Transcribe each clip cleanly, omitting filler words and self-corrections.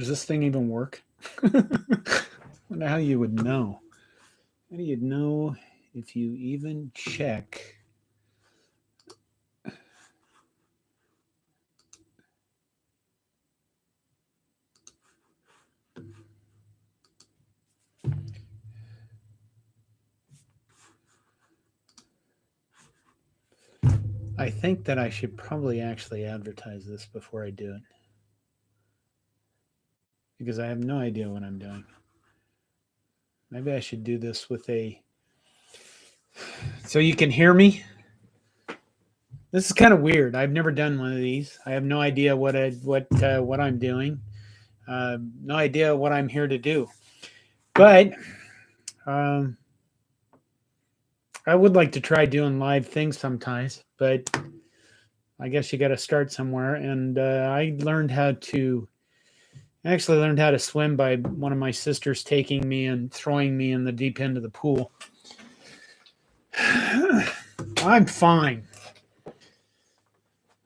Does this thing even work? Wonder how you would know. How do you know if you even check? I think that I should probably actually advertise this before I do it, because I have no idea what I'm doing. Maybe I should do this with a, so you can hear me. This is kind of weird. I've never done one of these. I have no idea what I'm doing. No idea what I'm here to do. But I would like to try doing live things sometimes. But I guess you got to start somewhere. And I actually learned how to swim by one of my sisters taking me and throwing me in the deep end of the pool. I'm fine.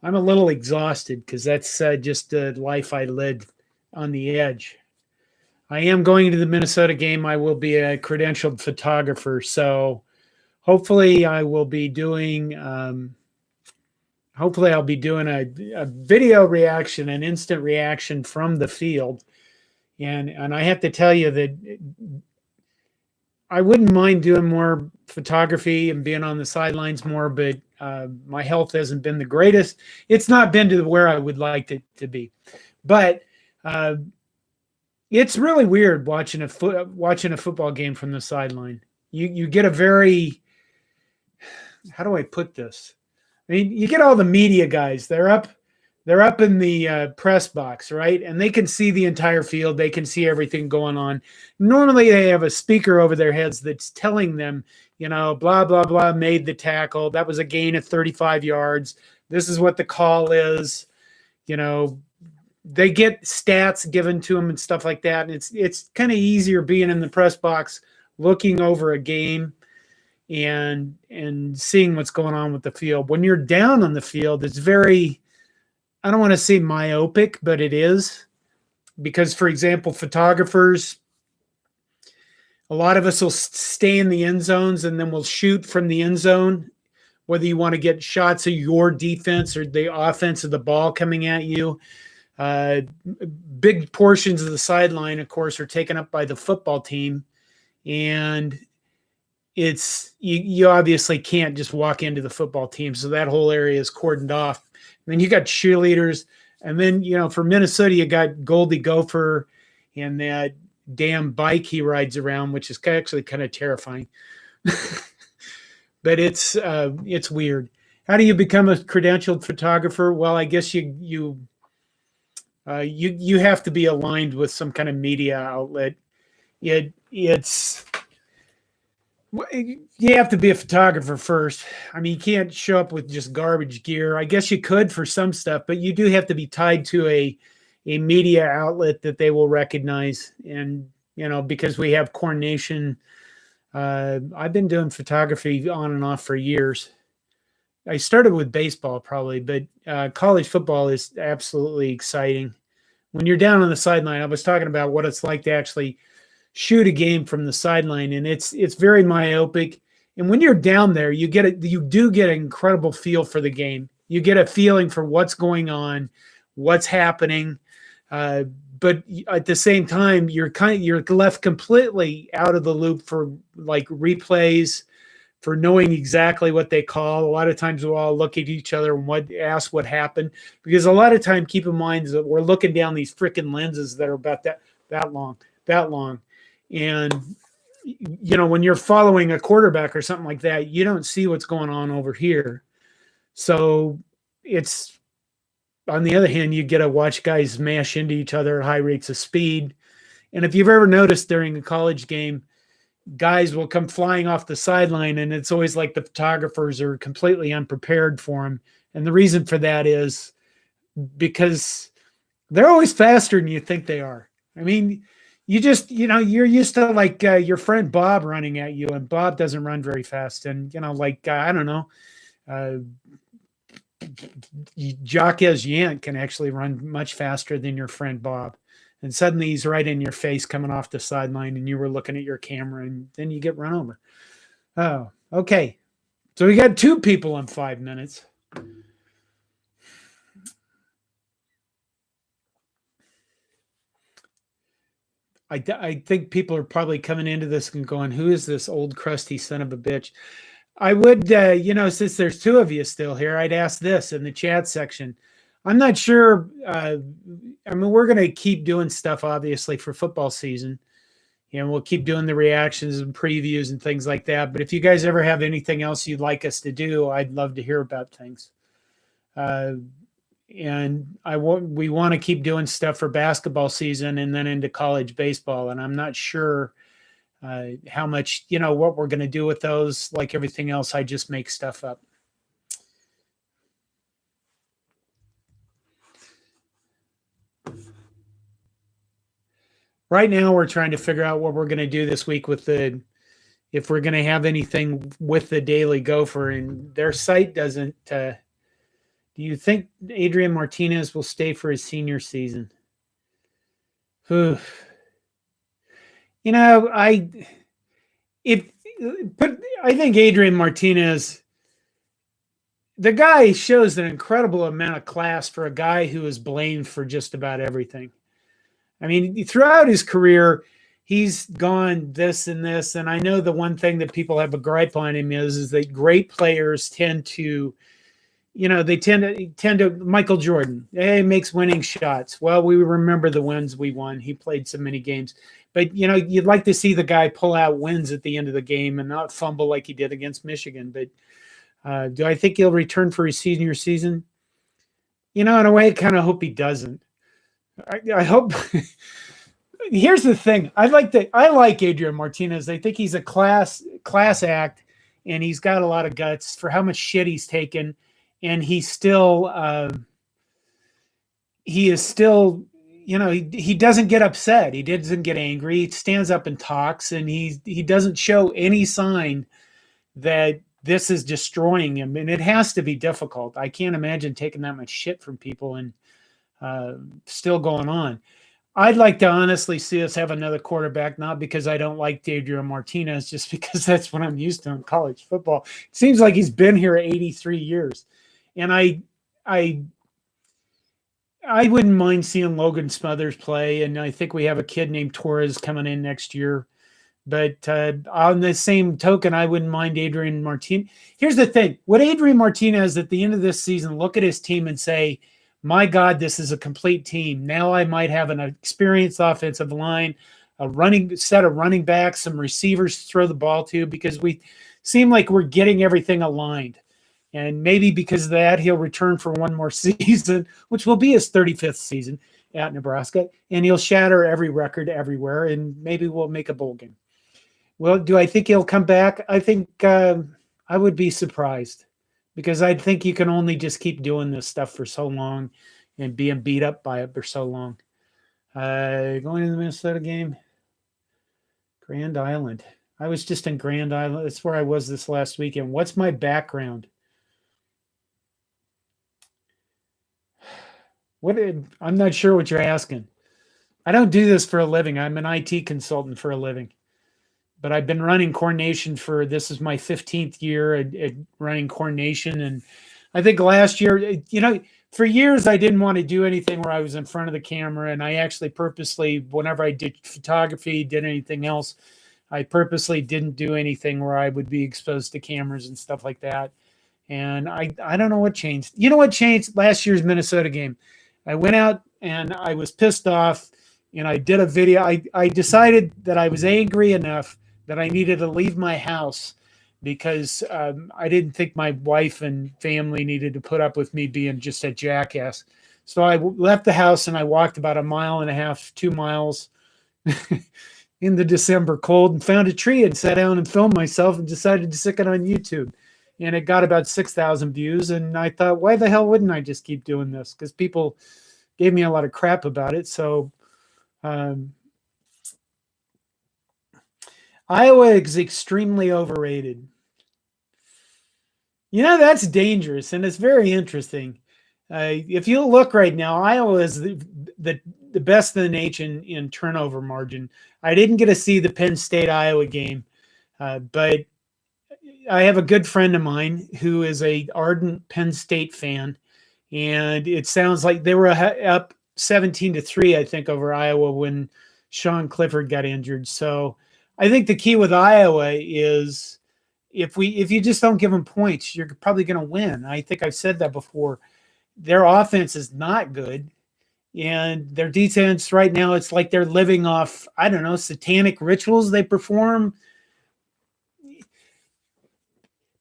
I'm a little exhausted because that's just the life I led on the edge. I am going to the Minnesota game. I will be a credentialed photographer. So hopefully I will be doing, hopefully I'll be doing a video reaction, an instant reaction from the field. And I have to tell you that I wouldn't mind doing more photography and being on the sidelines more, but my health hasn't been the greatest. It's not been to where I would like it to be, but it's really weird watching a football game from the sideline. You get a very, how do I put this? I mean, you get all the media guys. They're up in the press box, right? And they can see the entire field. They can see everything going on. Normally, they have a speaker over their heads that's telling them, blah, blah, blah, made the tackle. That was a gain of 35 yards. This is what the call is. They get stats given to them and stuff like that. And it's kind of easier being in the press box, looking over a game and seeing what's going on with the field. When you're down on the field, it's very, I don't want to say myopic, but it is, because, for example, photographers, a lot of us will stay in the end zones and then we'll shoot from the end zone, whether you want to get shots of your defense or the offense of the ball coming at you. Big portions of the sideline, of course, are taken up by the football team, and you obviously can't just walk into the football team, so that whole area is cordoned off. And then you got cheerleaders, and then for Minnesota, you got Goldie Gopher and that damn bike he rides around, which is actually kind of terrifying. But it's weird. How do you become a credentialed photographer? Well, I guess you have to be aligned with some kind of media outlet. You have to be a photographer first. I mean, you can't show up with just garbage gear. I guess you could for some stuff, but you do have to be tied to a media outlet that they will recognize. And, because we have coordination, I've been doing photography on and off for years. I started with baseball probably, but college football is absolutely exciting. When you're down on the sideline, I was talking about what it's like to actually shoot a game from the sideline, and it's very myopic. And when you're down there, you do get an incredible feel for the game. You get a feeling for what's going on, what's happening. But at the same time, you're left completely out of the loop for like replays, for knowing exactly what they call. A lot of times we'll all look at each other and ask what happened, because a lot of time, keep in mind, that we're looking down these freaking lenses that are about that long. And, when you're following a quarterback or something like that, you don't see what's going on over here. So it's, on the other hand, you get to watch guys smash into each other at high rates of speed. And if you've ever noticed during a college game, guys will come flying off the sideline, and it's always like the photographers are completely unprepared for them. And the reason for that is because they're always faster than you think they are. I mean, you just, you're used to like your friend Bob running at you, and Bob doesn't run very fast. And, I don't know, Jacques Yant can actually run much faster than your friend Bob. and suddenly he's right in your face coming off the sideline, and you were looking at your camera, and then you get run over. Oh, okay. So we got 2 people in 5 minutes. I think people are probably coming into this and going, who is this old crusty son of a bitch? I would, since there's 2 of you still here, I'd ask this in the chat section. I'm not sure. We're going to keep doing stuff, obviously, for football season. We'll keep doing the reactions and previews and things like that. But if you guys ever have anything else you'd like us to do, I'd love to hear about things. And we want to keep doing stuff for basketball season and then into college baseball. And I'm not sure how much, what we're going to do with those. Like everything else, I just make stuff up. Right now, we're trying to figure out what we're going to do this week if we're going to have anything with the Daily Gopher, and their site doesn't. Do you think Adrian Martinez will stay for his senior season? I think Adrian Martinez, the guy shows an incredible amount of class for a guy who is blamed for just about everything. I mean, throughout his career, he's gone this and this. And I know the one thing that people have a gripe on him is that great players tend to, they tend to Michael Jordan. He makes winning shots. Well, we remember the wins we won. He played so many games. But, you'd like to see the guy pull out wins at the end of the game and not fumble like he did against Michigan. But do I think he'll return for his senior season? In a way, I kind of hope he doesn't. I hope. Here's the thing. I like Adrian Martinez. I think he's a class act, and he's got a lot of guts for how much shit he's taken, and he's still he doesn't get upset. He doesn't get angry. He stands up and talks, and he doesn't show any sign that this is destroying him. And it has to be difficult. I can't imagine taking that much shit from people and still going on. I'd like to honestly see us have another quarterback, not because I don't like Adrian Martinez, just because that's what I'm used to in college football. It seems like he's been here 83 years. And I wouldn't mind seeing Logan Smothers play. And I think we have a kid named Torres coming in next year. But on the same token, I wouldn't mind Adrian Martinez. Here's the thing. Would Adrian Martinez at the end of this season look at his team and say, my God, this is a complete team. Now I might have an experienced offensive line, a running set of running backs, some receivers to throw the ball to, because we seem like we're getting everything aligned. And maybe because of that, he'll return for one more season, which will be his 35th season at Nebraska. And he'll shatter every record everywhere, and maybe we'll make a bowl game. Well, do I think he'll come back? I think I would be surprised. Because I think you can only just keep doing this stuff for so long and being beat up by it for so long. Going to the Minnesota game, Grand Island. I was just in Grand Island. That's where I was this last weekend. What's my background? I'm not sure what you're asking. I don't do this for a living. I'm an IT consultant for a living. But I've been running coordination this is my 15th year at running coordination. And I think last year, for years, I didn't want to do anything where I was in front of the camera. And I actually purposely, whenever I did photography, did anything else, I purposely didn't do anything where I would be exposed to cameras and stuff like that. And I don't know what changed. You know what changed? Last year's Minnesota game. I went out and I was pissed off, and I did a video. I decided that I was angry enough that I needed to leave my house because I didn't think my wife and family needed to put up with me being just a jackass. So I left the house and I walked about 1.5 miles, 2 miles in the December cold and found a tree and sat down and filmed myself and decided to stick it on YouTube. And it got about 6,000 views. And I thought, why the hell wouldn't I just keep doing this? Because people gave me a lot of crap about it. So Iowa is extremely overrated. That's dangerous, and it's very interesting. If you look right now, Iowa is the the best in the nation in turnover margin. I didn't get to see the Penn State Iowa game, but I have a good friend of mine who is a ardent Penn State fan, and it sounds like they were up 17-3, I think, over Iowa when Sean Clifford got injured. So I think the key with Iowa is if you just don't give them points, you're probably going to win. I think I've said that before. Their offense is not good, and their defense right now, it's like they're living off, I don't know, satanic rituals they perform.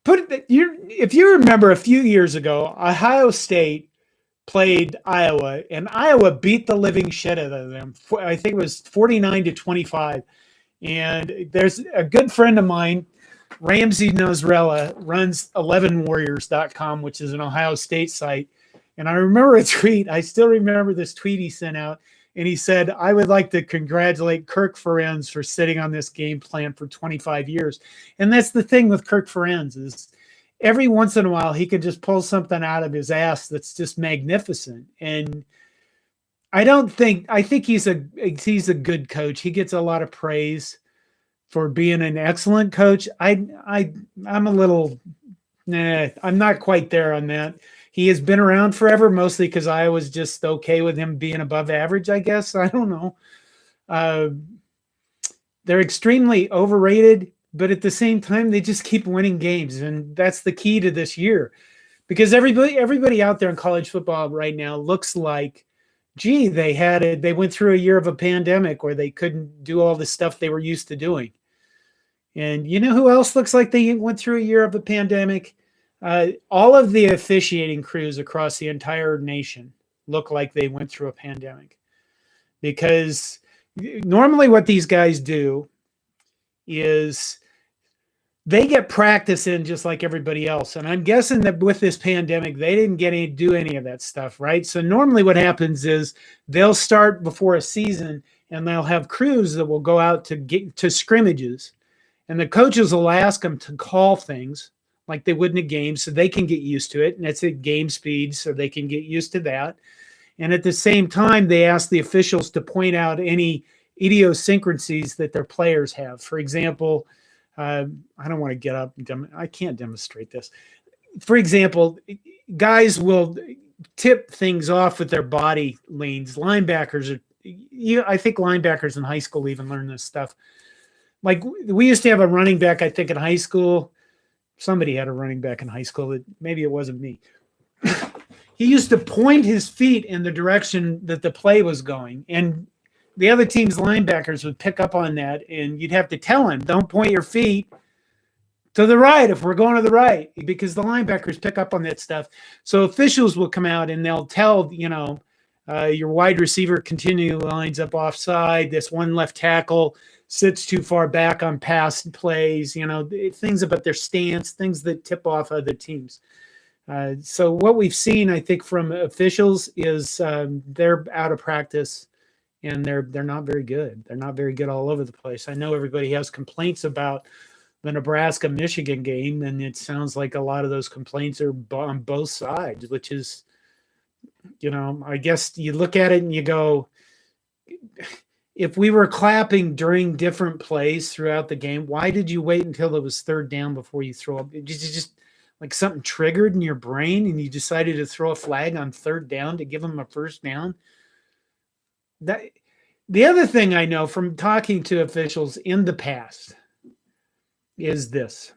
If you remember a few years ago, Ohio State played Iowa, and Iowa beat the living shit out of them. I think it was 49-25. And there's a good friend of mine, Ramsey Nosrella, runs 11warriors.com, which is an Ohio State site. And I remember a tweet. I still remember this tweet he sent out. And he said, I would like to congratulate Kirk Ferentz for sitting on this game plan for 25 years. And that's the thing with Kirk Ferentz is every once in a while, he could just pull something out of his ass that's just magnificent. And I think he's a good coach. He gets a lot of praise for being an excellent coach. I'm a little, I'm not quite there on that. He has been around forever, mostly because I was just okay with him being above average, I guess. I don't know. They're extremely overrated, but at the same time, they just keep winning games. And that's the key to this year. Because everybody out there in college football right now looks like, gee, they went through a year of a pandemic where they couldn't do all the stuff they were used to doing. And you know who else looks like they went through a year of a pandemic? All of the officiating crews across the entire nation look like they went through a pandemic, because normally what these guys do is they get practice in just like everybody else. And I'm guessing that with this pandemic, they didn't do any of that stuff, right? So normally what happens is they'll start before a season and they'll have crews that will go out to get to scrimmages, and the coaches will ask them to call things like they would in a game so they can get used to it. And it's at game speed, so they can get used to that. And at the same time, they ask the officials to point out any idiosyncrasies that their players have. For example, I don't want to get up. I can't demonstrate this. For example, guys will tip things off with their body leans. Linebackers I think linebackers in high school even learn this stuff. Like we used to have a running back, I think in high school. Somebody had a running back in high school. Maybe it wasn't me. He used to point his feet in the direction that the play was going. And the other team's linebackers would pick up on that, and you'd have to tell him, don't point your feet to the right if we're going to the right, because the linebackers pick up on that stuff. So officials will come out and they'll tell, your wide receiver continually lines up offside. This one left tackle sits too far back on pass plays, things about their stance, things that tip off other teams. So what we've seen, I think, from officials is they're out of practice, and they're not very good. They're not very good all over the place. I know everybody has complaints about the Nebraska-Michigan game, and it sounds like a lot of those complaints are on both sides, which is, I guess you look at it and you go, if we were clapping during different plays throughout the game, why did you wait until it was third down before you throw up? Did you just like something triggered in your brain and you decided to throw a flag on third down to give them a first down? The other thing I know from talking to officials in the past is this.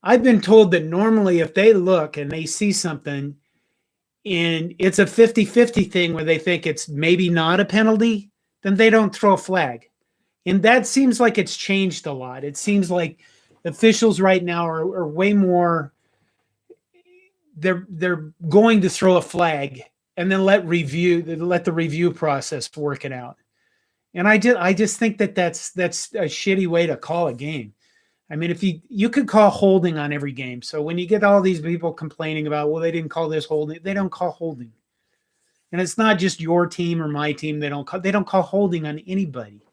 I've been told that normally if they look and they see something and it's a 50-50 thing where they think it's maybe not a penalty, then they don't throw a flag. And that seems like it's changed a lot. It seems like officials right now are way more, they're going to throw a flag and then let the review process work it out. And I just think that's a shitty way to call a game. I mean, if you could call holding on every game. So when you get all these people complaining about, well, they didn't call this holding, they don't call holding. And it's not just your team or my team. They don't call holding on anybody.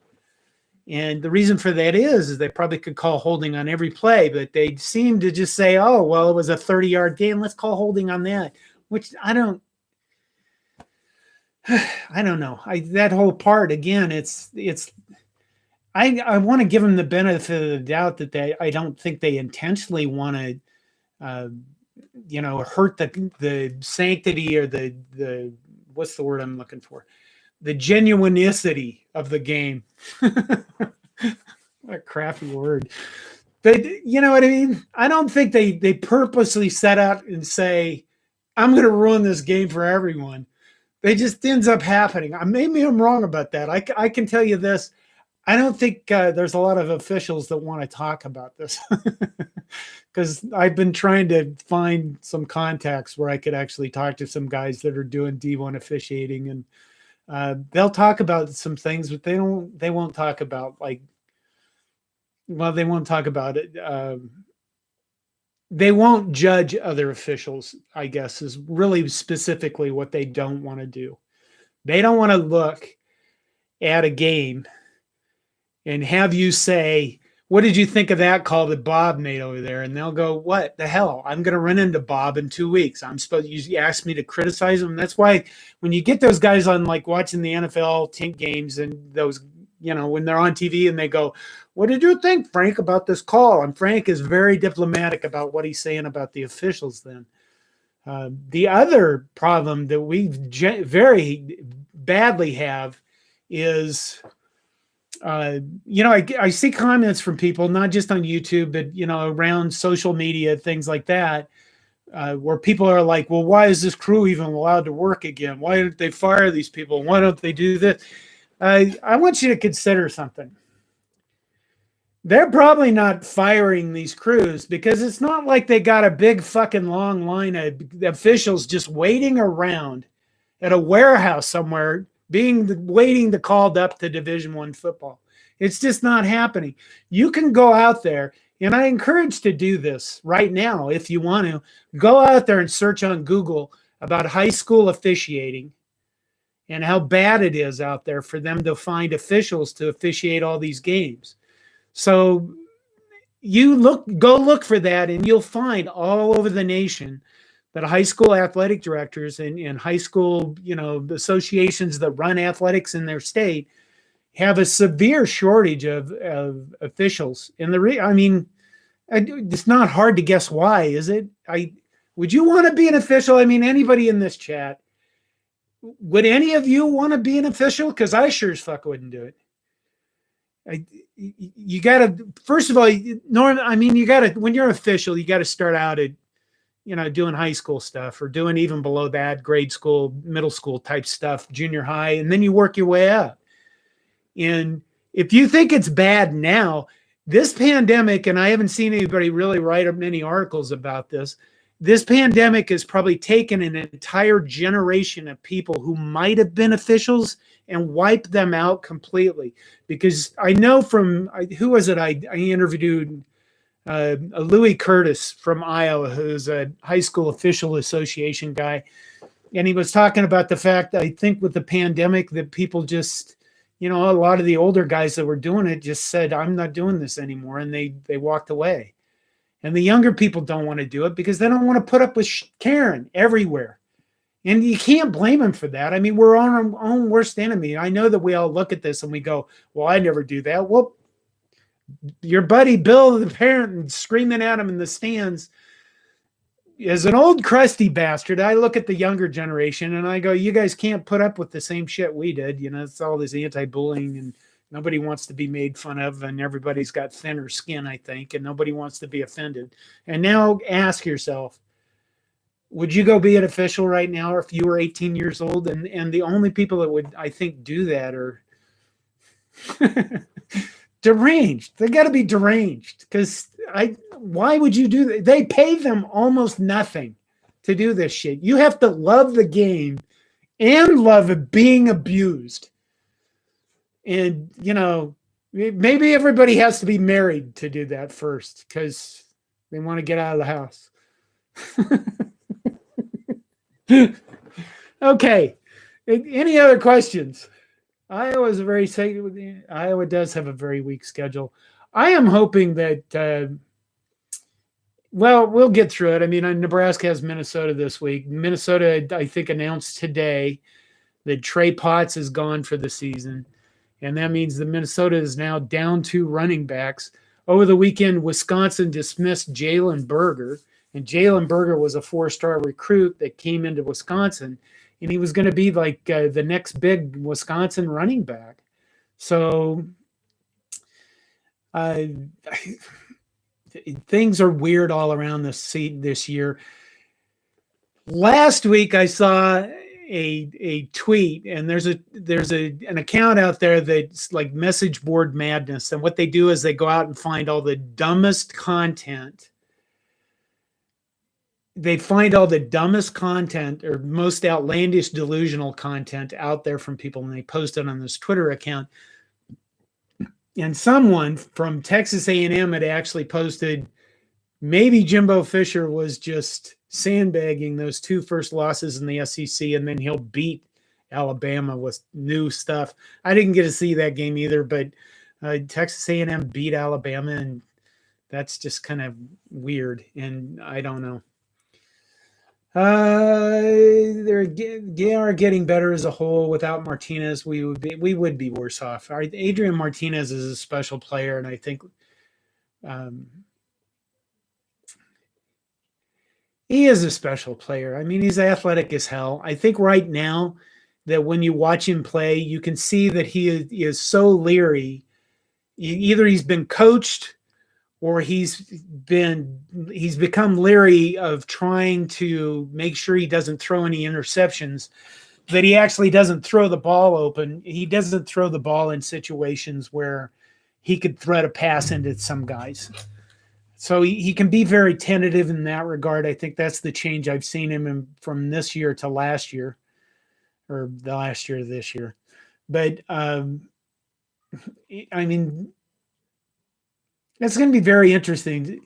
And the reason for that is they probably could call holding on every play, but they seem to just say, oh, well, it was a 30-yard gain. Let's call holding on that, which I don't know. That whole part again. I want to give them the benefit of the doubt that I don't think they intentionally want to, uh, hurt the sanctity or the what's the word I'm looking for? The genuinity of the game. What a crappy word. But you know what I mean? I don't think they purposely set out and say, I'm going to ruin this game for everyone. They just ends up happening. Maybe I'm wrong about that. I can tell you this. I don't think there's a lot of officials that want to talk about this because I've been trying to find some contacts where I could actually talk to some guys that are doing D1 officiating, and they'll talk about some things, but they won't talk about they won't talk about it. They won't judge other officials, I guess, is really specifically what they don't want to do. They don't want to look at a game and have you say, what did you think of that call that Bob made over there? And they'll go, what the hell? I'm going to run into Bob in 2 weeks. You asked me to criticize him. That's why when you get those guys on like watching the NFL Tink games and those, when they're on TV and they go, what did you think, Frank, about this call? And Frank is very diplomatic about what he's saying about the officials then. The other problem that we very badly have is, I see comments from people, not just on YouTube, but, around social media, things like that, where people are like, well, why is this crew even allowed to work again? Why don't they fire these people? Why don't they do this? I want you to consider something. They're probably not firing these crews because it's not like they got a big fucking long line of officials just waiting around at a warehouse somewhere waiting to called up to Division I football. It's just not happening. You can go out there, and I encourage to do this right now if you want to. Go out there and search on Google about high school officiating and how bad it is out there for them to find officials to officiate all these games. So go look for that, and you'll find all over the nation that high school athletic directors and high school, associations that run athletics in their state have a severe shortage of officials. And it's not hard to guess why, is it? Would you want to be an official? I mean, anybody in this chat, would any of you want to be an official? Because I sure as fuck wouldn't do it. You got to, first of all, Norm, you got to, when you're an official, you got to start out at, doing high school stuff or doing even below that, grade school, middle school type stuff, junior high, and then you work your way up. And if you think it's bad now, this pandemic, and I haven't seen anybody really write many articles about this pandemic has probably taken an entire generation of people who might have been officials and wiped them out completely. Because I know who was it? I interviewed Louis Curtis from Iowa, who's a high school official association guy. And he was talking about the fact that I think with the pandemic that people just, a lot of the older guys that were doing it just said, I'm not doing this anymore. And they walked away. And the younger people don't want to do it because they don't want to put up with Karen everywhere. And you can't blame them for that. I mean, we're on our own worst enemy. I know that we all look at this and we go, well, I never do that. Well, your buddy Bill, the parent, screaming at him in the stands, as an old crusty bastard, I look at the younger generation and I go, you guys can't put up with the same shit we did. It's all this anti-bullying and nobody wants to be made fun of, and everybody's got thinner skin, I think, and nobody wants to be offended. And now ask yourself, would you go be an official right now if you were 18 years old? And the only people that would, I think, do that are deranged. They got to be deranged because why would you do that? They pay them almost nothing to do this shit. You have to love the game and love being abused. And, maybe everybody has to be married to do that first because they want to get out of the house. Okay. Any other questions? Iowa does have a very weak schedule. I am hoping that, we'll get through it. Nebraska has Minnesota this week. Minnesota, I think, announced today that Trey Potts is gone for the season. And that means the Minnesota is now down 2 running backs. Over the weekend, Wisconsin dismissed Jalen Berger. And Jalen Berger was a 4-star recruit that came into Wisconsin. And he was going to be like the next big Wisconsin running back. So things are weird all around this year. Last week I saw a tweet, and there's an account out there that's like message board madness, and what they do is they go out and find all the dumbest content. They find all the dumbest content or most outlandish delusional content out there from people, and they post it on this Twitter account. And someone from Texas A&M had actually posted, maybe Jimbo Fisher was just sandbagging those 2 first losses in the SEC, and then he'll beat Alabama with new stuff. I didn't get to see that game either, but Texas A&M beat Alabama, and that's just kind of weird, and I don't know. They are getting better as a whole. Without Martinez, we would be worse off. Adrian Martinez is a special player, and I think he is a special player. I mean, he's athletic as hell. I think right now that when you watch him play, you can see that he is so leery. Either he's been coached or he's become leery of trying to make sure he doesn't throw any interceptions, that he actually doesn't throw the ball open. He doesn't throw the ball in situations where he could thread a pass into some guys. So he can be very tentative in that regard. I think that's the change I've seen him from this year to last year, or the last year to this year. But, I mean, it's going to be very interesting.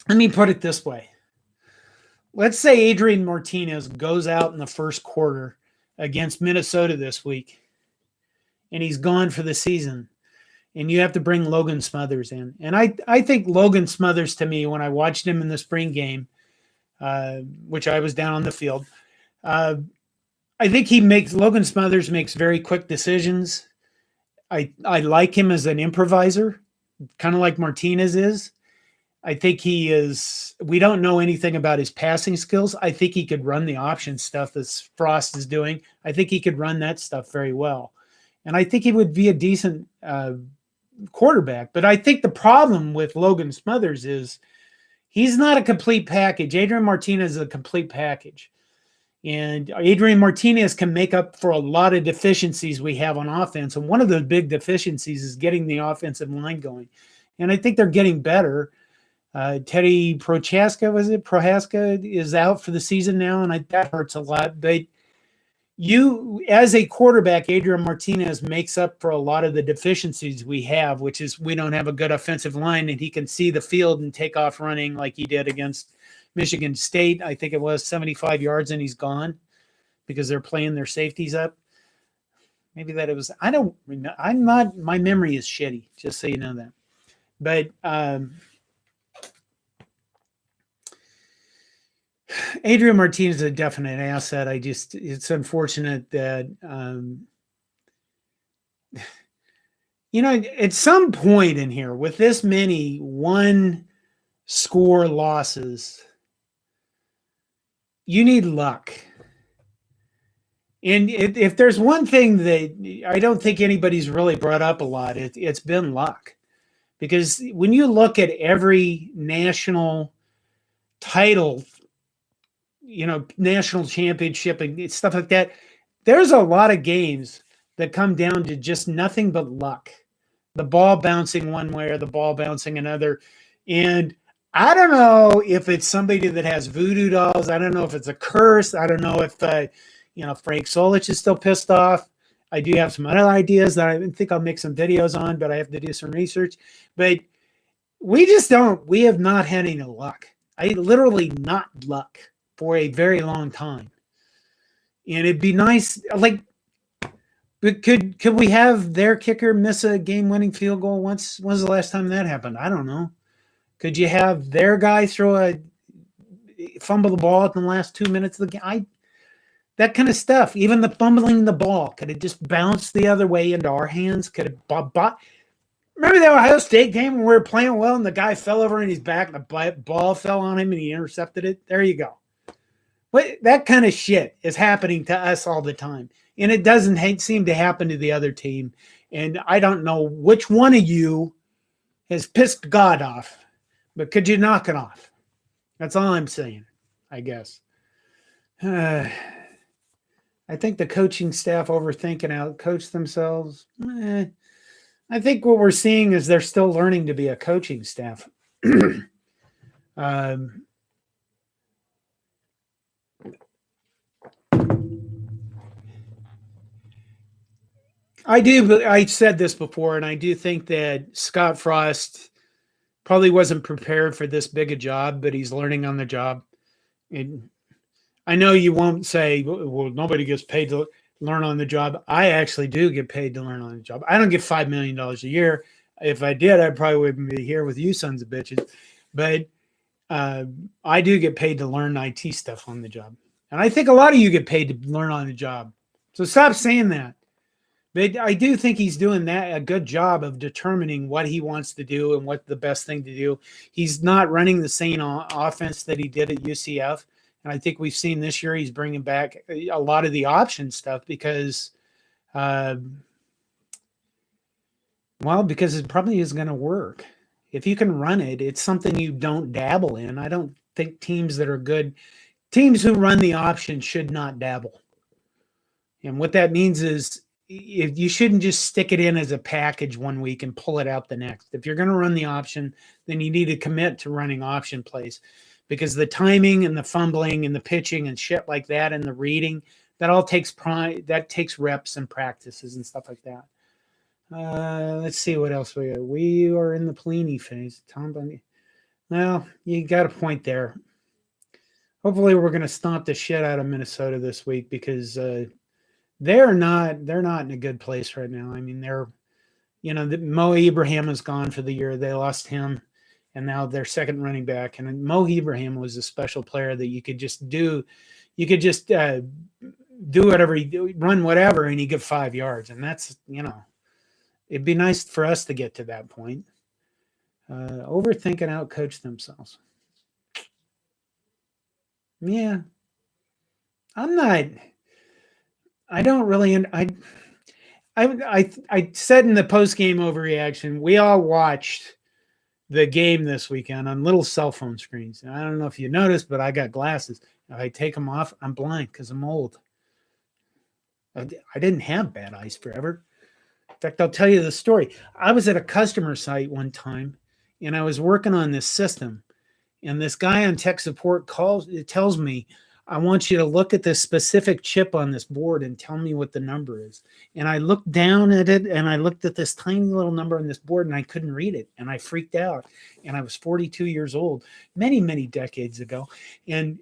Let me put it this way. Let's say Adrian Martinez goes out in the first quarter against Minnesota this week, and he's gone for the season, and you have to bring Logan Smothers in. And I think Logan Smothers, to me, when I watched him in the spring game, which I was down on the field, I think Logan Smothers makes very quick decisions. I like him as an improviser, kind of like Martinez is. I think he is. We don't know anything about his passing skills. I think he could run the option stuff that Frost is doing. I think he could run that stuff very well. And I think he would be a decent quarterback. But I think the problem with Logan Smothers is he's not a complete package. Adrian Martinez is a complete package. And Adrian Martinez can make up for a lot of deficiencies we have on offense. And one of the big deficiencies is getting the offensive line going. And I think they're getting better. Teddy Prohaska is out for the season now, and that hurts a lot. But you, as a quarterback, Adrian Martinez makes up for a lot of the deficiencies we have, which is we don't have a good offensive line, and he can see the field and take off running like he did against Michigan State. I think it was 75 yards, and he's gone because they're playing their safeties up. Maybe that it was. I don't. I'm not. My memory is shitty. Just so you know that. But Adrian Martinez is a definite asset. It's unfortunate that, at some point in here with this many 1-score losses, you need luck. And if there's one thing that I don't think anybody's really brought up a lot, it's been luck. Because when you look at every national title, national championship and stuff like that, there's a lot of games that come down to just nothing but luck. The ball bouncing one way or the ball bouncing another. And I don't know if it's somebody that has voodoo dolls. I don't know if it's a curse. I don't know if, Frank Solich is still pissed off. I do have some other ideas that I think I'll make some videos on, but I have to do some research. But we have not had any luck. Literally not luck for a very long time. And it'd be nice, but could we have their kicker miss a game-winning field goal once? When's the last time that happened? I don't know. Could you have their guy fumble the ball at the last 2 minutes of the game? That kind of stuff. Even the fumbling the ball. Could it just bounce the other way into our hands? Could it remember the Ohio State game when we were playing well and the guy fell over on his back and the ball fell on him and he intercepted it? There you go. But that kind of shit is happening to us all the time. And it doesn't seem to happen to the other team. And I don't know which one of you has pissed God off, but could you knock it off? That's all I'm saying, I guess. I think the coaching staff overthinking out coach themselves. I think what we're seeing is they're still learning to be a coaching staff. I said this before, and I do think that Scott Frost probably wasn't prepared for this big a job, but he's learning on the job. And I know you won't say, well, nobody gets paid to learn on the job. I actually do get paid to learn on the job. I don't get $5 million a year. If I did, I probably wouldn't be here with you sons of bitches. But I do get paid to learn IT stuff on the job. And I think a lot of you get paid to learn on the job. So stop saying that. But I do think he's doing a good job of determining what he wants to do and what the best thing to do. He's not running the same offense that he did at UCF. And I think we've seen this year he's bringing back a lot of the option stuff because it probably is going to work. If you can run it, it's something you don't dabble in. I don't think teams that are good, teams who run the option should not dabble. And what that means is you shouldn't just stick it in as a package one week and pull it out the next. If you're going to run the option, then you need to commit to running option plays because the timing and the fumbling and the pitching and shit like that and the reading, that all takes reps and practices and stuff like that. Let's see what else we got. We are in the Pelini phase. Tom Bundy. Well, you got a point there. Hopefully we're going to stomp the shit out of Minnesota this week because they're not in a good place right now. I mean, Mo Ibrahim is gone for the year. They lost him, and now their second running back. And Mo Ibrahim was a special player that you could just do. You could just do whatever run whatever, and you get 5 yards. And that's, it'd be nice for us to get to that point. Overthinking out coach themselves. Yeah, I'm not. I don't really. I said in the post game overreaction, we all watched the game this weekend on little cell phone screens. And I don't know if you noticed, but I got glasses. If I take them off, I'm blind because I'm old. I didn't have bad eyes forever. In fact, I'll tell you the story. I was at a customer site one time, and I was working on this system. And this guy on tech support tells me, I want you to look at this specific chip on this board and tell me what the number is. And I looked down at it and I looked at this tiny little number on this board and I couldn't read it. And I freaked out. And I was 42 years old, many, many decades ago. And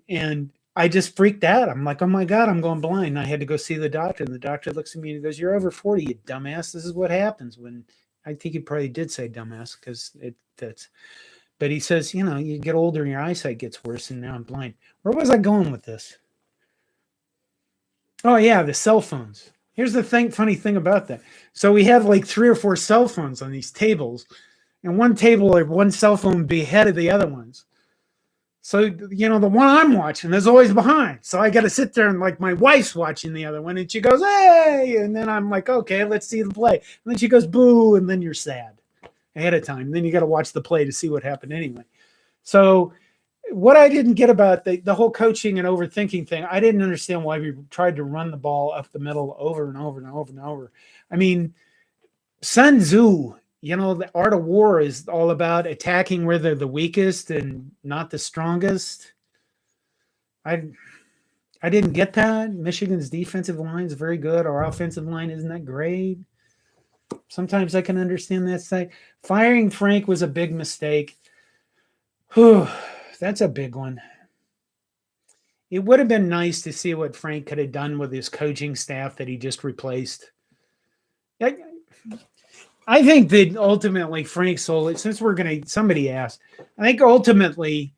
I just freaked out. I'm like, oh my God, I'm going blind. And I had to go see the doctor. And the doctor looks at me and he goes, you're over 40, you dumbass. This is what happens when, I think he probably did say dumbass because that's. But he says, you get older and your eyesight gets worse, and now I'm blind. Where was I going with this? Oh, yeah, the cell phones. Here's the funny thing about that. So we have like 3 or 4 cell phones on these tables, and one table or one cell phone would be ahead of the other ones. So, the one I'm watching is always behind. So I got to sit there and like my wife's watching the other one, and she goes, hey, and then I'm like, okay, let's see the play. And then she goes, boo, and then you're sad ahead of time. Then you got to watch the play to see what happened anyway. So what I didn't get about the whole coaching and overthinking thing, I didn't understand why we tried to run the ball up the middle over and over and over and over. I mean, Sun Tzu, the art of war is all about attacking where they're the weakest and not the strongest. I didn't get that. Michigan's defensive line is very good. Our offensive line isn't that great. Sometimes I can understand that side. Firing Frank was a big mistake. Whew, that's a big one. It would have been nice to see what Frank could have done with his coaching staff that he just replaced. I think that ultimately Frank Solich, since somebody asked, I think ultimately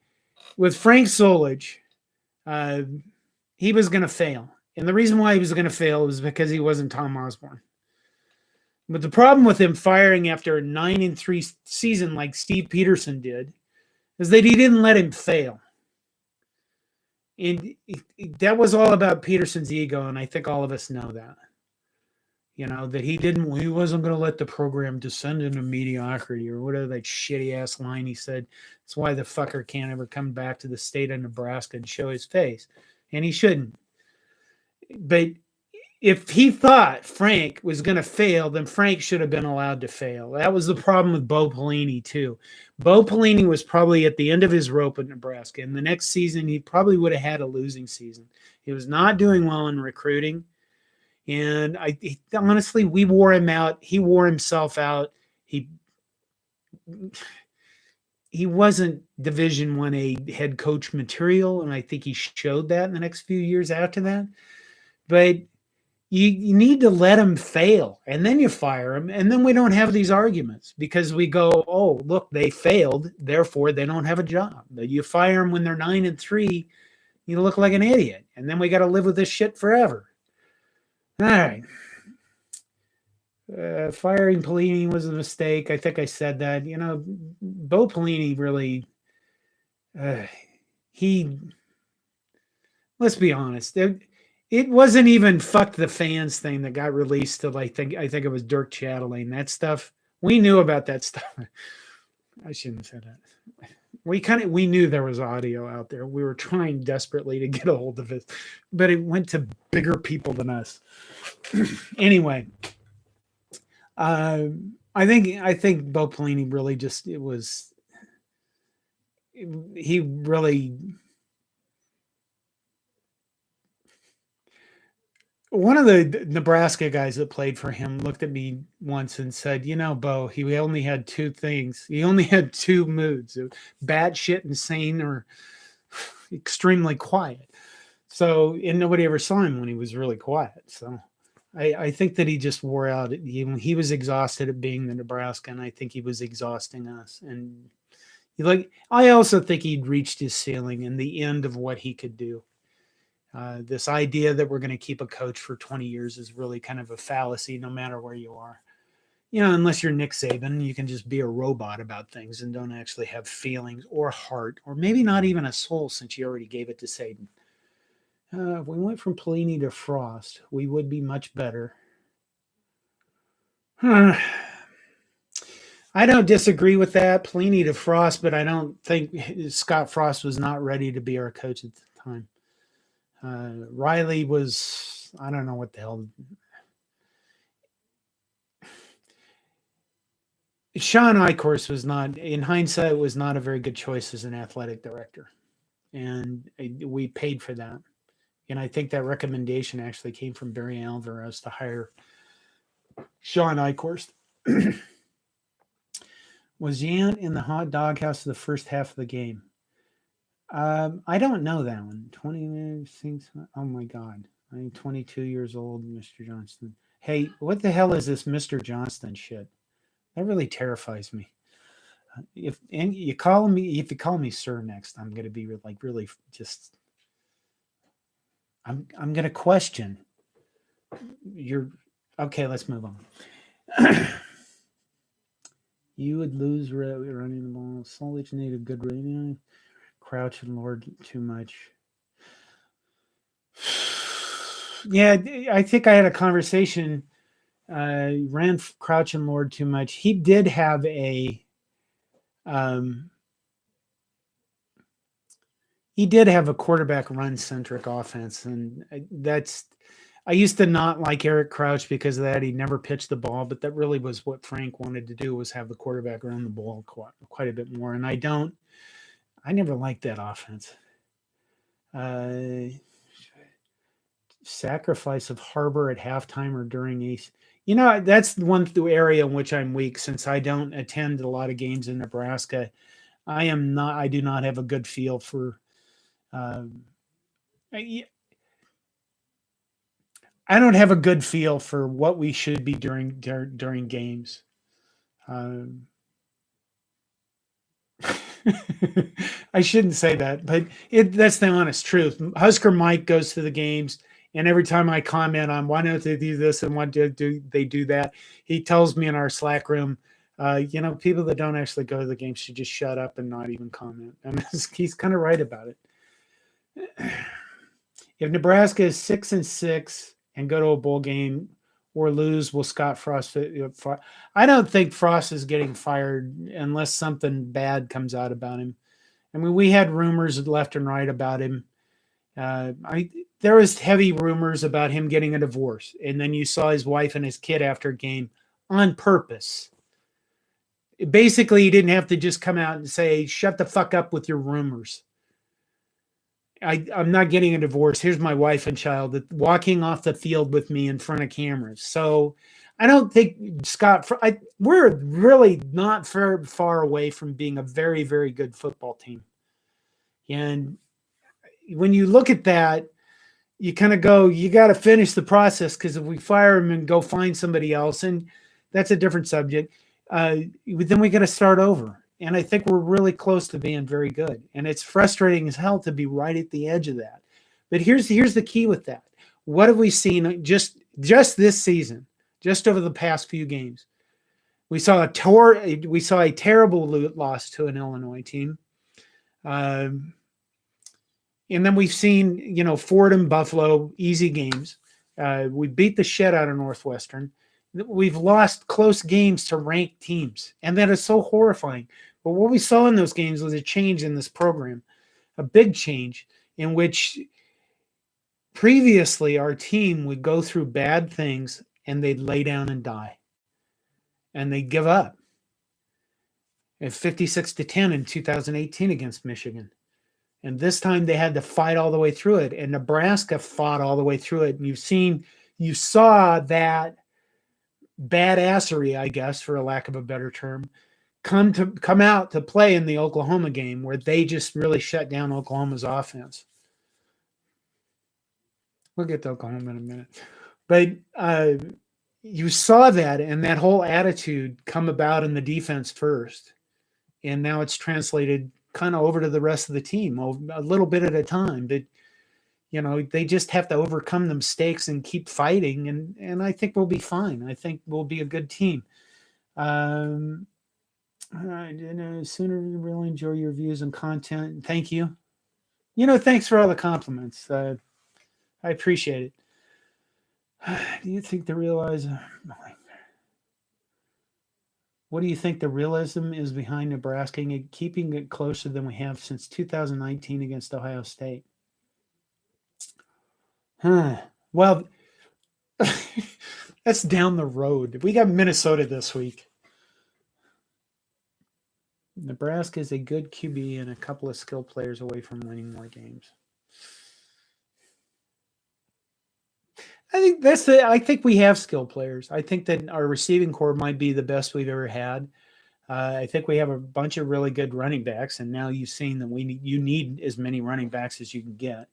with Frank Solich, he was going to fail. And the reason why he was going to fail was because he wasn't Tom Osborne. But the problem with him firing after a 9-3 season like Steve Peterson did is that he didn't let him fail. And that was all about Peterson's ego, and I think all of us know that. That he wasn't going to let the program descend into mediocrity or whatever that shitty ass line he said. That's why the fucker can't ever come back to the state of Nebraska and show his face. And he shouldn't. But if he thought Frank was going to fail, then Frank should have been allowed to fail. That was the problem with Bo Pelini, too. Bo Pelini was probably at the end of his rope at Nebraska. And the next season, he probably would have had a losing season. He was not doing well in recruiting. And honestly, we wore him out. He wore himself out. He wasn't Division I head coach material, and I think he showed that in the next few years after that. But you need to let him fail, and then you fire him, and then we don't have these arguments because we go, oh, look, they failed, therefore they don't have a job. But you fire them when they're 9-3, you look like an idiot, and then we got to live with this shit forever. All right. Firing Pelini was a mistake. I think I said that. Bo Pelini really, let's be honest. It wasn't even fuck the fans thing that got released till I think it was Dirk Chatelain. That stuff, we knew about that stuff. I shouldn't have said that. We knew there was audio out there. We were trying desperately to get a hold of it, but it went to bigger people than us. Anyway, I think Bo Pelini really he really. One of the Nebraska guys that played for him looked at me once and said, Bo, he only had two things. He only had two moods, batshit insane or extremely quiet. So, and nobody ever saw him when he was really quiet. So I think that he just wore out. He was exhausted at being the Nebraska, and I think he was exhausting us. And I also think he'd reached his ceiling and the end of what he could do. This idea that we're going to keep a coach for 20 years is really kind of a fallacy, no matter where you are. Unless you're Nick Saban, you can just be a robot about things and don't actually have feelings or heart, or maybe not even a soul, since you already gave it to Saban. If we went from Pelini to Frost, we would be much better. I don't disagree with that, Pelini to Frost, but I don't think Scott Frost was not ready to be our coach at the time. Riley was, I don't know what the hell. Sean Eichhorst was not, in hindsight, was not a very good choice as an athletic director. And we paid for that. And I think that recommendation actually came from Barry Alvarez to hire Sean Eichhorst. Was Yant in the hot dog house the first half of the game? I don't know that one. 20 minutes. Oh my God. I'm 22 years old, Mr. Johnston. Hey, what the hell is this Mr. Johnston shit? That really terrifies me. If you call me sir next, I'm gonna be like really just. I'm gonna question. Okay. Let's move on. You would lose running the ball. Solich need a good rating. Crouch and Lord too much. Yeah, I think I had a conversation. Ran Crouch and Lord too much. He did have a quarterback run centric offense, and I used to not like Eric Crouch because of that. He never pitched the ball, but that really was what Frank wanted to do, was have the quarterback run the ball quite a bit more. And I never liked that offense. Sacrifice of Harbor at halftime or during East. That's one area in which I'm weak, since I don't attend a lot of games in Nebraska. I do not have a good feel for. I don't have a good feel for what we should be during games. I shouldn't say that, but that's the honest truth. Husker Mike goes to the games And every time I comment on why don't they do this and why do they do that, he tells me in our Slack room, people that don't actually go to the game should just shut up and not even comment. And he's kind of right about it. If Nebraska is 6-6 and go to a bowl game or lose, will Scott Frost? I don't think Frost is getting fired unless something bad comes out about him. I mean, we had rumors left and right about him. There was heavy rumors about him getting a divorce, and then you saw his wife and his kid after a game on purpose. Basically, he didn't have to just come out and say, "Shut the fuck up with your rumors. I'm not getting a divorce. Here's my wife and child walking off the field with me in front of cameras." So I don't think Scott, we're really not far away from being a very, very good football team. And when you look at that, you kind of go, you got to finish the process, because if we fire him and go find somebody else, and that's a different subject, then we got to start over. And I think we're really close to being very good. And it's frustrating as hell to be right at the edge of that. But here's the key with that. What have we seen just this season, just over the past few games? We saw a terrible loss to an Illinois team. And then we've seen, Ford and Buffalo, easy games. We beat the shit out of Northwestern. We've lost close games to ranked teams, and that is so horrifying. But what we saw in those games was a change in this program, a big change in which previously our team would go through bad things and they'd lay down and die, and they'd give up. At 56-10 in 2018 against Michigan. And this time they had to fight all the way through it, and Nebraska fought all the way through it. And you saw that badassery, I guess, for a lack of a better term, come out to play in the Oklahoma game, where they just really shut down Oklahoma's offense. We'll get to Oklahoma in a minute. But you saw that, and that whole attitude come about in the defense first. And now it's translated kind of over to the rest of the team a little bit at a time. But, they just have to overcome the mistakes and keep fighting. And I think we'll be fine. I think we'll be a good team. Sooner really enjoy your views and content. Thank you. Thanks for all the compliments. I appreciate it. Do you think what do you think the realism is behind Nebraska and keeping it closer than we have since 2019 against Ohio State? Well, that's down the road. We got Minnesota this week. Nebraska is a good QB and a couple of skill players away from winning more games. I think we have skill players. I think that our receiving core might be the best we've ever had. I think we have a bunch of really good running backs, and now you've seen that you need as many running backs as you can get.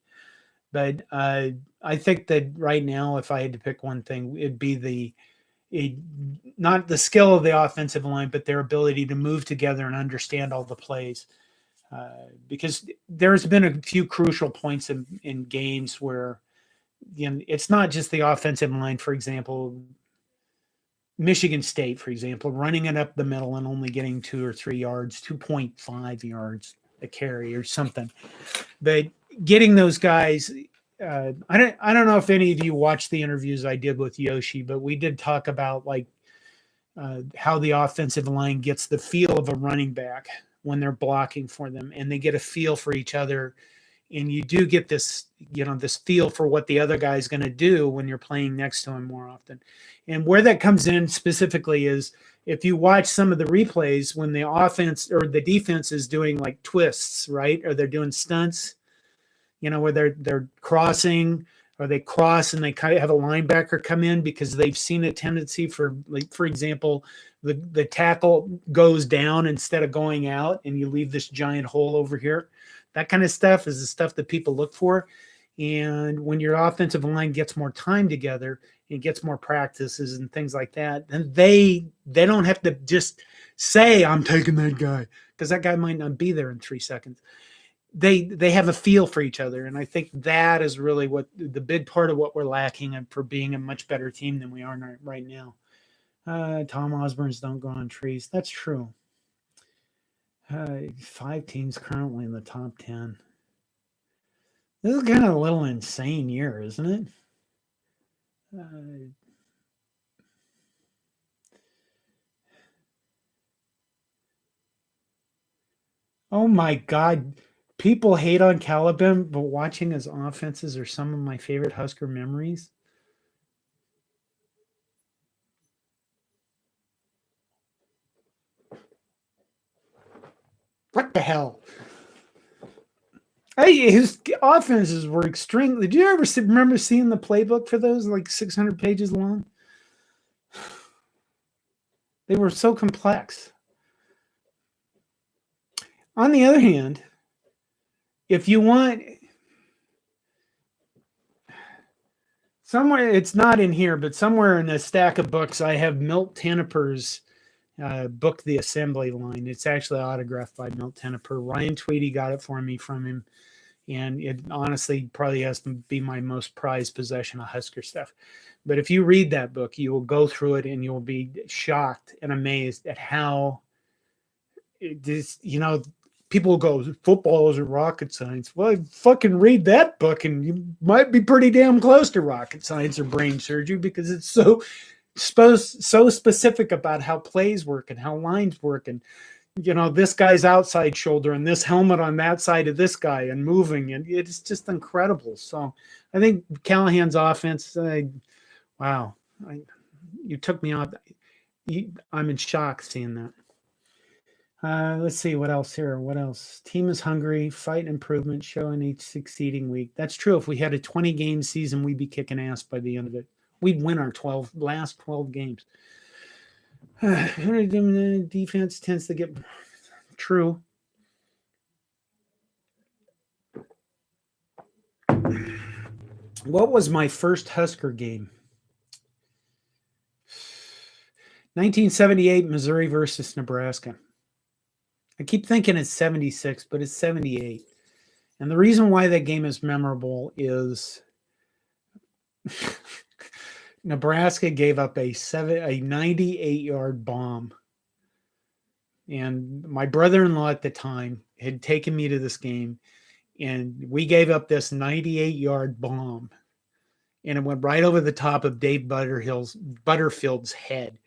But I think that right now, if I had to pick one thing, it'd be not the skill of the offensive line, but their ability to move together and understand all the plays. Because there's been a few crucial points in games where it's not just the offensive line. For example, Michigan State, for example, running it up the middle and only getting 2 or 3 yards, 2.5 yards a carry or something. But getting those guys, I don't know if any of you watched the interviews I did with Yoshi, but we did talk about how the offensive line gets the feel of a running back when they're blocking for them, and they get a feel for each other. And you do get this, this feel for what the other guy is going to do when you're playing next to him more often. And where that comes in specifically is if you watch some of the replays when the offense or the defense is doing like twists, right? Or they're doing stunts, where they're crossing, or they cross and they kind of have a linebacker come in because they've seen a tendency for example, the tackle goes down instead of going out, and you leave this giant hole over here. That kind of stuff is the stuff that people look for. And when your offensive line gets more time together and gets more practices and things like that, then they don't have to just say, I'm taking that guy, because that guy might not be there in 3 seconds. they have a feel for each other, and I think that is really what the big part of what we're lacking for being a much better team than we are right now. Tom Osborne's don't go on trees. That's true. 5 teams currently in the top 10. This is kind of a little insane year, isn't it? Oh my God. People hate on Caliban, but watching his offenses are some of my favorite Husker memories. What the hell? Hey, his offenses were extremely. Did you ever remember seeing the playbook for those, like 600 pages long? They were so complex. On the other hand, if you want somewhere, it's not in here, but somewhere in a stack of books, I have Milt Tenniper's book, The Assembly Line. It's actually autographed by Milt Tenniper. Ryan Tweedy got it for me from him. And it honestly probably has to be my most prized possession of Husker stuff. But if you read that book, you will go through it and you'll be shocked and amazed at how people will go, football isn't rocket science. Well, fucking read that book and you might be pretty damn close to rocket science or brain surgery, because it's so specific about how plays work and how lines work, and this guy's outside shoulder and this helmet on that side of this guy and moving, and it's just incredible. So I think Callahan's offense, wow, you took me off. I'm in shock seeing that. Let's see what else here. What else? Team is hungry, fight improvement, showing each succeeding week. That's true. If we had a 20-game season, we'd be kicking ass by the end of it. We'd win our last 12 games. Defense tends to get true. What was my first Husker game? 1978, Missouri versus Nebraska. I keep thinking it's 76, but it's 78. And the reason why that game is memorable is Nebraska gave up a 98-yard bomb. And my brother-in-law at the time had taken me to this game, and we gave up this 98-yard bomb. And it went right over the top of Dave Butterfield's head.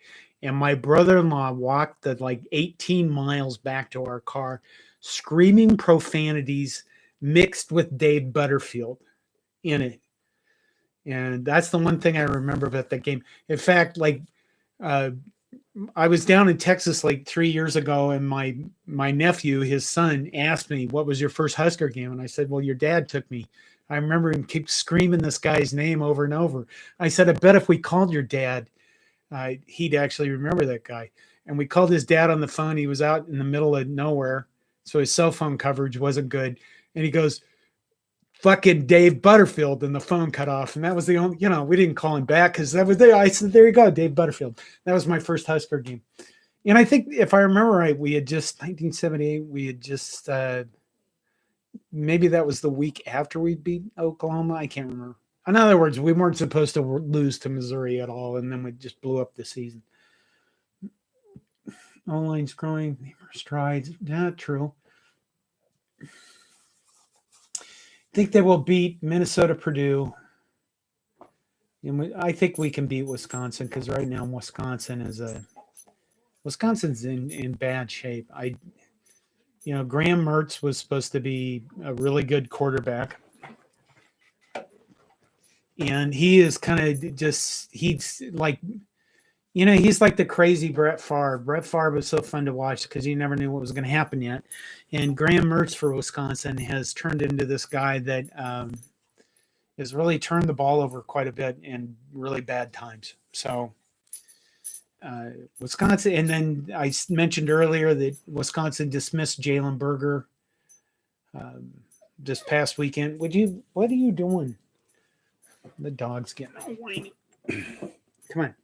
And my brother-in-law walked the 18 miles back to our car, screaming profanities mixed with Dave Butterfield in it. And that's the one thing I remember about that game. In fact, I was down in Texas 3 years ago, and my nephew, his son, asked me, "What was your first Husker game?" And I said, "Well, your dad took me." I remember him keep screaming this guy's name over and over. I said, "I bet if we called your dad, he'd actually remember that guy." And we called his dad on the phone. He was out in the middle of nowhere, so his cell phone coverage wasn't good. And he goes, "Fucking Dave Butterfield," and the phone cut off. And that was the only, we didn't call him back because that was there. I said, "There you go, Dave Butterfield." That was my first Husker game. And I think if I remember right, 1978, we had just, maybe that was the week after we beat Oklahoma. I can't remember. In other words, we weren't supposed to lose to Missouri at all, and then we just blew up the season. O-line's growing, strides. Not true. I think they will beat Minnesota, Purdue. And I think we can beat Wisconsin, because right now Wisconsin's in bad shape. Graham Mertz was supposed to be a really good quarterback. And he is kind of just, he's like the crazy Brett Favre. Brett Favre was so fun to watch because you never knew what was going to happen yet. And Graham Mertz for Wisconsin has turned into this guy that has really turned the ball over quite a bit in really bad times. So Wisconsin, and then I mentioned earlier that Wisconsin dismissed Jalen Berger this past weekend. What are you doing? The dog's getting all whiny. Come on.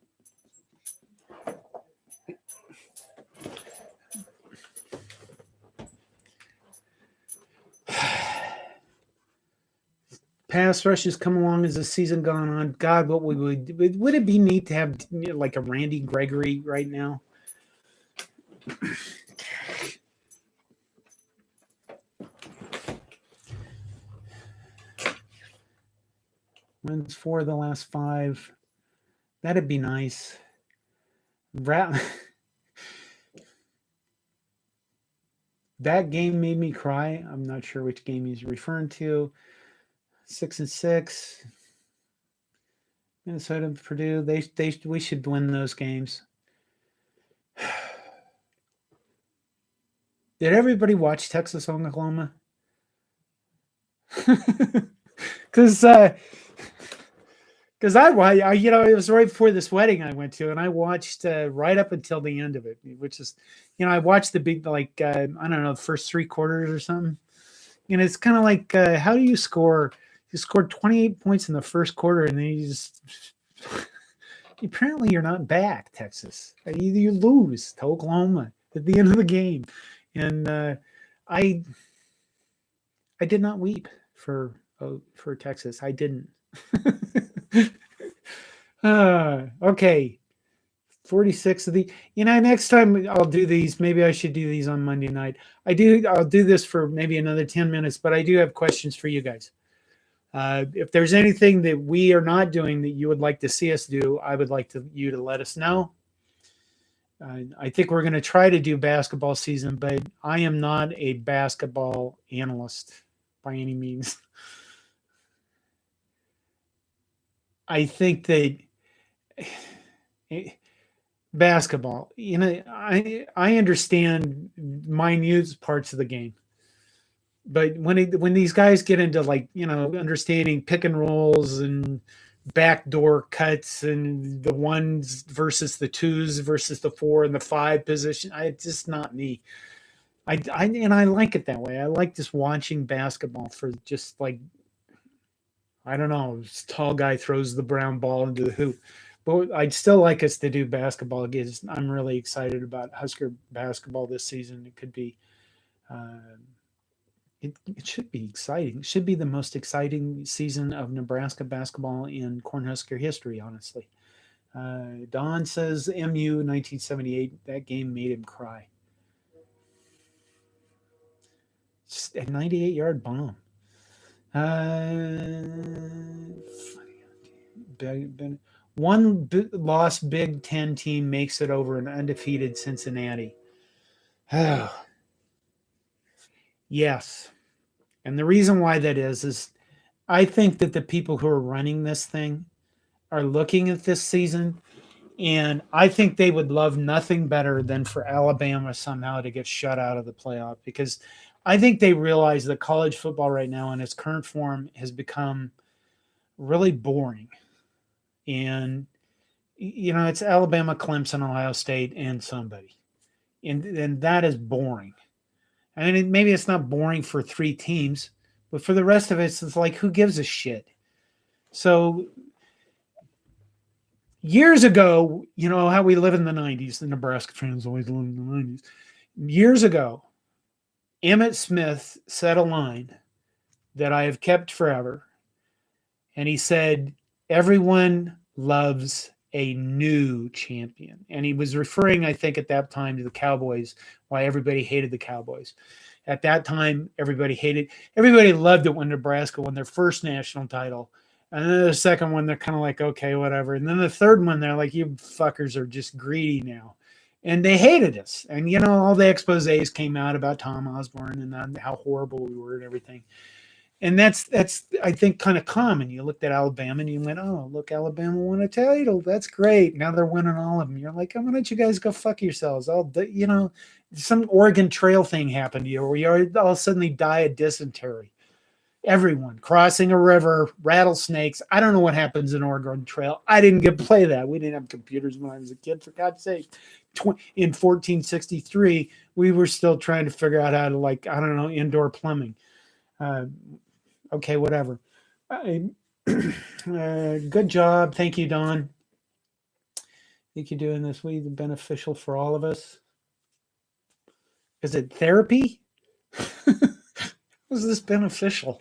pass rushes come along as the season gone on. God, what would it be neat to have like a Randy Gregory right now? Wins 4 of the last 5. That'd be nice. That game made me cry. I'm not sure which game he's referring to. 6-6. Minnesota, Purdue. We should win those games. Did everybody watch Texas, Oklahoma? Because it was right before this wedding I went to, and I watched right up until the end of it, which is, I watched the big, I don't know, the first 3 quarters or something. And it's kind of like, how do you score? You scored 28 points in the first quarter, and then you just apparently you're not back, Texas. You lose to Oklahoma at the end of the game, and I did not weep for Texas. I didn't. Okay. 46 of the, next time I'll do these. Maybe I should do these on Monday night. I'll do this for maybe another 10 minutes, but I do have questions for you guys. If there's anything that we are not doing that you would like to see us do, I would like you to let us know. I think we're going to try to do basketball season, but I am not a basketball analyst by any means. I think that basketball, I understand minute parts of the game, but when these guys get into understanding pick and rolls and backdoor cuts and the 1s versus the 2s versus the 4 and the 5 position, it's just not me. I like it that way. I like just watching basketball for just I don't know, this tall guy throws the brown ball into the hoop. But I'd still like us to do basketball again. I'm really excited about Husker basketball this season. It could be, it should be exciting. It should be the most exciting season of Nebraska basketball in Cornhusker history, honestly. Don says MU 1978, that game made him cry. Just a 98-yard bomb. One lost Big Ten team makes it over an undefeated Cincinnati. Yes. And the reason why that is I think that the people who are running this thing are looking at this season, and I think they would love nothing better than for Alabama somehow to get shut out of the playoff, because I think they realize that college football right now in its current form has become really boring. And, it's Alabama, Clemson, Ohio State, and somebody. And that is boring. I mean, maybe it's not boring for 3 teams, but for the rest of it, it's like, who gives a shit? So years ago, how we live in the 90s, the Nebraska fans always live in the 90s. Years ago, Emmitt Smith said a line that I have kept forever. And he said, everyone loves a new champion. And he was referring, I think, at that time to the Cowboys, why everybody hated the Cowboys. At that time, everybody loved it when Nebraska won their first national title. And then the second one, they're kind of like, okay, whatever. And then the third one, they're like, you fuckers are just greedy now. And they hated us. And, all the exposés came out about Tom Osborne and how horrible we were and everything. And that's I think kind of common. You looked at Alabama and you went, oh, look, Alabama won a title. That's great. Now they're winning all of them. You're like, why don't you guys go fuck yourselves? Some Oregon Trail thing happened to you where you all suddenly die of dysentery. Everyone crossing a river, rattlesnakes. I don't know what happens in Oregon Trail. I didn't get to play that. We didn't have computers when I was a kid, for God's sake. In 1463, we were still trying to figure out how to, indoor plumbing. Okay, whatever. Good job. Thank you, Don. I think you're doing this way beneficial for all of us. Is it therapy? Was this beneficial?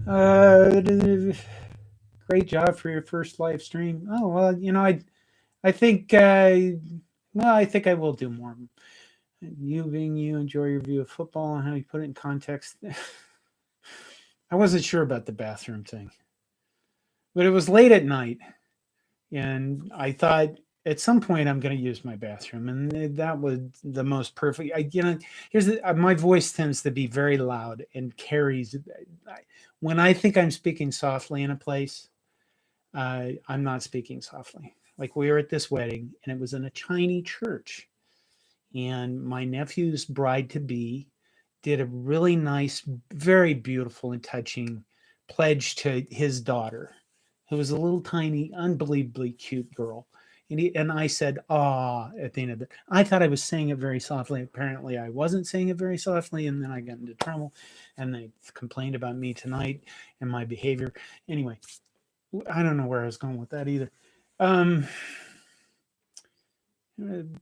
Uh, Great job for your first live stream. Oh well, I think I think I will do more. You being you, enjoy your view of football and how you put it in context. I wasn't sure about the bathroom thing, but it was late at night, and I thought at some point I'm going to use my bathroom, and that was the most perfect. Here's my voice tends to be very loud and carries. When I think I'm speaking softly in a place, I'm not speaking softly. Like we were at this wedding, and it was in a tiny church, and my nephew's bride to be did a really nice, very beautiful and touching pledge to his daughter, who was a little tiny, unbelievably cute girl. And I said, "Ah," at the end of it. I thought I was saying it very softly. Apparently, I wasn't saying it very softly, and then I got into trouble, and they complained about me tonight and my behavior. Anyway, I don't know where I was going with that either. Um,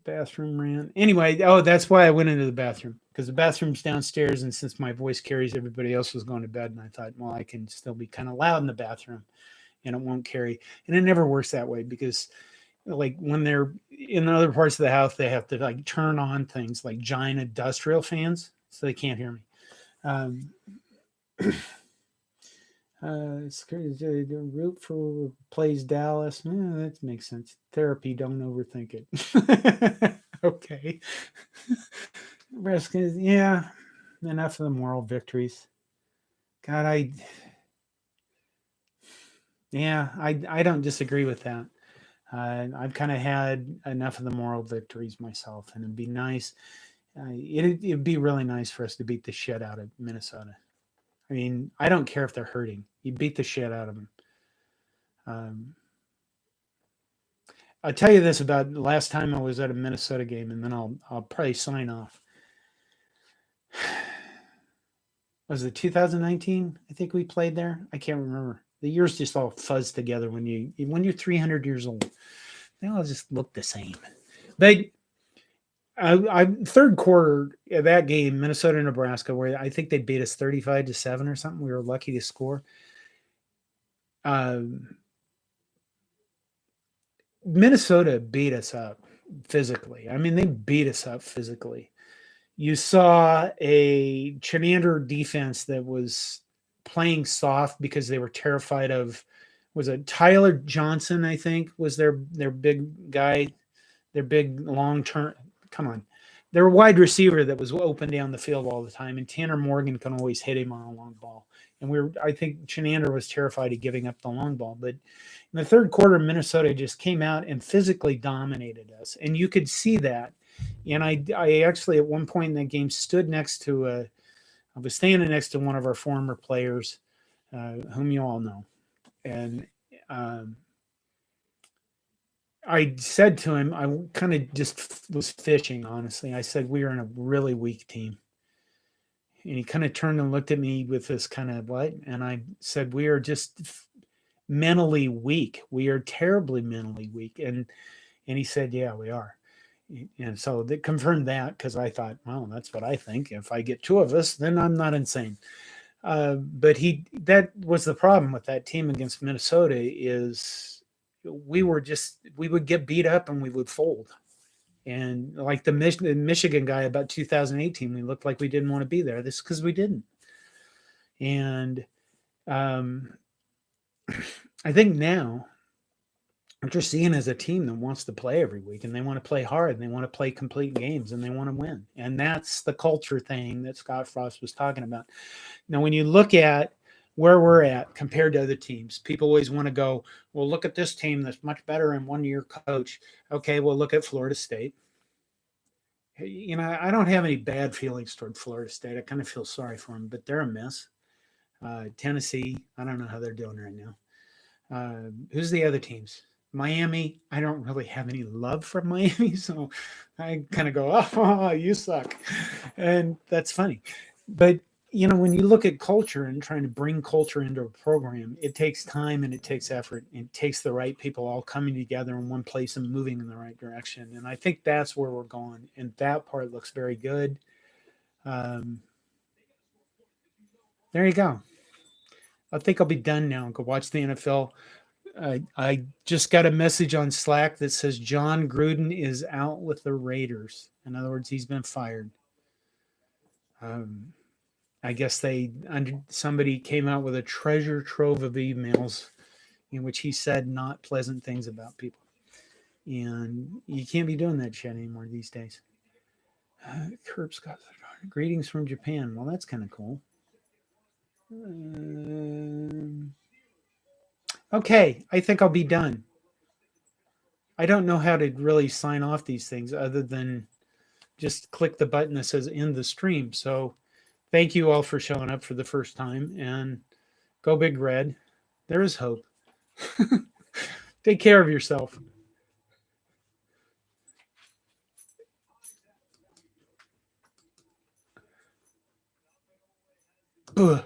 Bathroom rant. Anyway, oh, that's why I went into the bathroom because the bathroom's downstairs, and since my voice carries, everybody else was going to bed, and I thought, well, I can still be kind of loud in the bathroom, and it won't carry. And it never works that way because, like, when they're in other parts of the house, they have to like turn on things like giant industrial fans, so they can't hear me. Um, root for plays Dallas. That makes sense. Therapy, don't overthink it. Okay. Redskins, yeah. Enough of the moral victories. God, I don't disagree with that. I've kind of had enough of the moral victories myself, and it'd be nice. It'd be really nice for us to beat the shit out of Minnesota. I mean, I don't care if they're hurting. You beat the shit out of them. I'll tell you this about the last time I was at a Minnesota game, and then I'll probably sign off. Was it 2019? I think we played there. I can't remember. The years just all fuzz together when you're 300 years old. They all just look the same. They I third quarter of that game, Minnesota Nebraska, where I think they beat us 35-7 or something. We were lucky to score. Minnesota beat us up physically. I mean, they beat us up physically. You saw a Chenander defense that was playing soft because they were terrified of, was it Tyler Johnson, I think, was their big guy, their big long term. Come on. Their wide receiver that was open down the field all the time, and Tanner Morgan can always hit him on a long ball. And I think Chenander was terrified of giving up the long ball. But in the third quarter, Minnesota just came out and physically dominated us. And you could see that. And I actually, at one point in the game, stood next to I was standing next to one of our former players, whom you all know. And I said to him, I kind of just was fishing, honestly. I said, we are in a really weak team. And he kind of turned and looked at me with this kind of what? And I said, we are just mentally weak. We are terribly mentally weak. And he said, yeah, we are. And so they confirmed that because I thought, well, that's what I think. If I get two of us, then I'm not insane. But that was the problem with that team against Minnesota is we would get beat up and we would fold. And like the Michigan guy about 2018, we looked like we didn't want to be there. This is because we didn't. And I think now what you're seeing is a team that wants to play every week, and they want to play hard, and they want to play complete games, and they want to win. And that's the culture thing that Scott Frost was talking about. Now, when you look at where we're at compared to other teams, people always want to go, well, look at this team that's much better in 1 year coach. Okay, well, look at Florida State. I don't have any bad feelings toward Florida State. I kind of feel sorry for them, but they're a mess. Tennessee, I don't know how they're doing right now. Who's the other teams? Miami, I don't really have any love for Miami, so I kind of go, oh, you suck. And that's funny. But, when you look at culture and trying to bring culture into a program, it takes time and it takes effort. It takes the right people all coming together in one place and moving in the right direction. And I think that's where we're going. And that part looks very good. There you go. I think I'll be done now and go watch the NFL. I just got a message on Slack that says John Gruden is out with the Raiders. In other words, he's been fired. I guess somebody came out with a treasure trove of emails in which he said not pleasant things about people, and you can't be doing that shit anymore these days. Curb Scott, greetings from Japan. Well, that's kind of cool. Okay, I think I'll be done. I don't know how to really sign off these things other than just click the button that says end the stream. So thank you all for showing up for the first time, and go Big Red. There is hope. Take care of yourself. Ugh.